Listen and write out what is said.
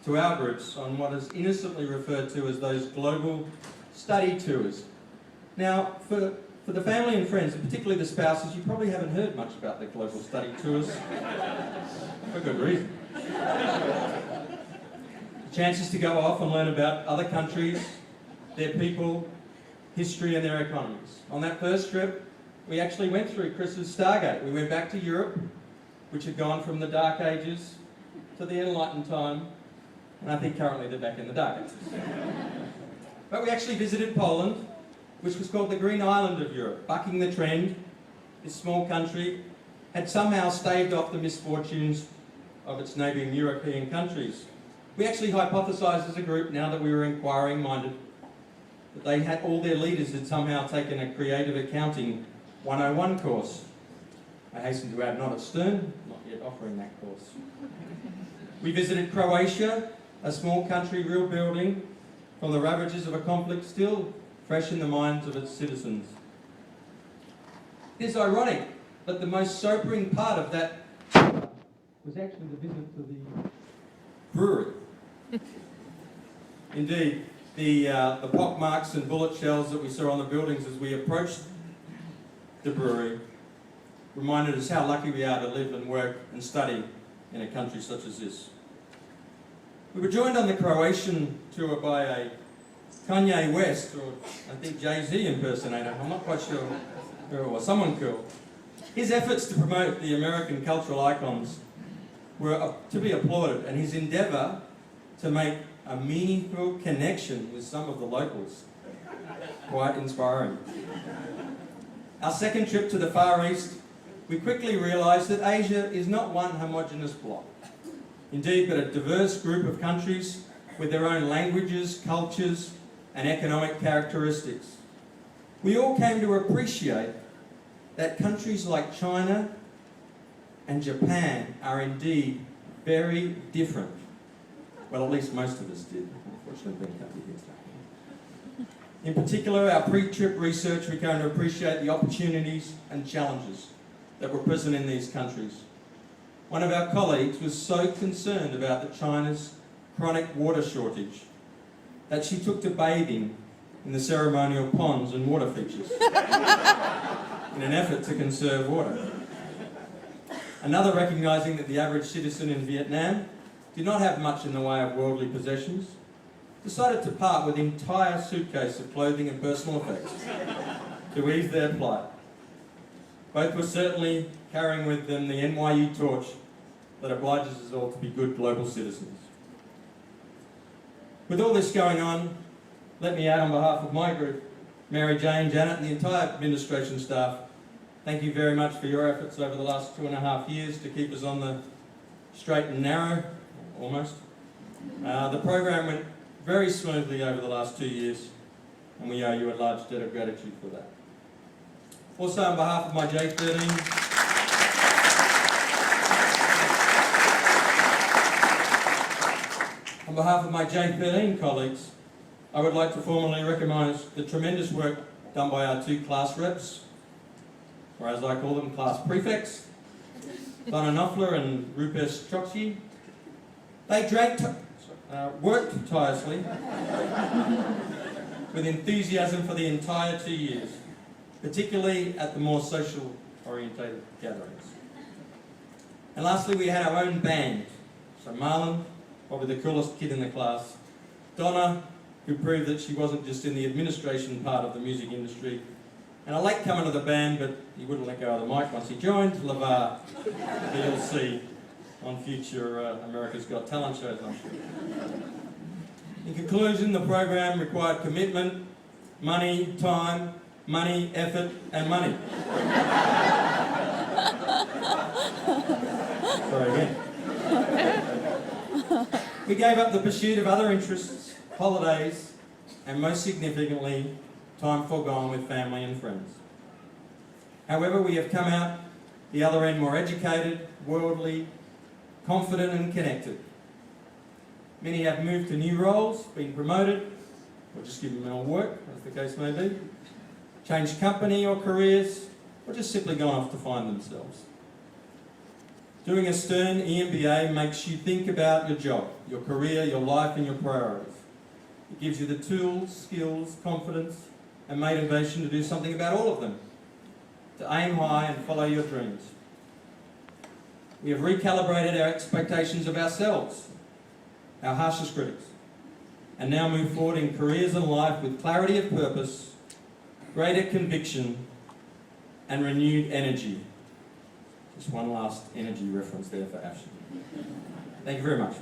to our groups on what is innocently referred to as those global study tours. Now, for the family and friends, and particularly the spouses, you probably haven't heard much about the global study tours, for good reason. Chances to go off and learn about other countries, their people, history and their economies. On that first trip, we actually went through Chris's Stargate. We went back to Europe, which had gone from the Dark Ages to the Enlightened time, and I think currently they're back in the Dark Ages. But we actually visited Poland, which was called the Green Island of Europe. Bucking the trend, this small country had somehow staved off the misfortunes of its neighbouring European countries. We actually hypothesised as a group, now that we were inquiring-minded, that they had, all their leaders had somehow taken a Creative Accounting 101 course. I hasten to add, not at Stern, not yet offering that course. We visited Croatia, a small country rebuilding from the ravages of a conflict still fresh in the minds of its citizens. It is ironic that the most sobering part of that was actually the visit to the brewery. Indeed, the pock marks and bullet shells that we saw on the buildings as we approached the brewery reminded us how lucky we are to live and work and study in a country such as this. We were joined on the Croatian tour by a Kanye West, or I think Jay-Z impersonator, I'm not quite sure who it was, someone cool. His efforts to promote the American cultural icons were to be applauded, and his endeavour to make a meaningful connection with some of the locals. Quite inspiring. Our second trip to the Far East, we quickly realised that Asia is not one homogeneous bloc. Indeed, but a diverse group of countries with their own languages, cultures, and economic characteristics. We all came to appreciate that countries like China and Japan are indeed very different. Well, at least most of us did, unfortunately, being happy here. In particular, our pre-trip research, we came to appreciate the opportunities and challenges that were present in these countries. One of our colleagues was so concerned about China's chronic water shortage that she took to bathing in the ceremonial ponds and water features in an effort to conserve water. Another recognising that the average citizen in Vietnam did not have much in the way of worldly possessions, decided to part with an entire suitcase of clothing and personal effects to ease their plight. Both were certainly carrying with them the NYU torch that obliges us all to be good global citizens. With all this going on, let me add on behalf of my group, Mary Jane, Janet and the entire administration staff, thank you very much for your efforts over the last 2.5 years to keep us on the straight and narrow, almost. The program went very smoothly over the last 2 years, and we owe you a large debt of gratitude for that. Also, on behalf of my J13, on behalf of my J13 colleagues, I would like to formally recognise the tremendous work done by our two class reps, or as I call them, class prefects, Donna Knopfler and Rupesh Chokshi. They worked tirelessly with enthusiasm for the entire 2 years, particularly at the more social orientated gatherings. And lastly, we had our own band. So Marlon, probably the coolest kid in the class. Donna, who proved that she wasn't just in the administration part of the music industry. And a late comer to the band, but he wouldn't let go of the mic once he joined, LeVar, who you'll see on future America's Got Talent shows, I'm sure. In conclusion, the program required commitment, money, time, money, effort, and money. Sorry again. We gave up the pursuit of other interests, holidays, and most significantly, time forgone with family and friends. However, we have come out the other end more educated, worldly, confident and connected. Many have moved to new roles, been promoted, or just given more work, as the case may be, changed company or careers, or just simply gone off to find themselves. Doing a Stern EMBA makes you think about your job, your career, your life and your priorities. It gives you the tools, skills, confidence and motivation to do something about all of them, to aim high and follow your dreams. We have recalibrated our expectations of ourselves, our harshest critics, and now move forward in careers and life with clarity of purpose, greater conviction and renewed energy. Just one last energy reference there for Ash. Thank you very much.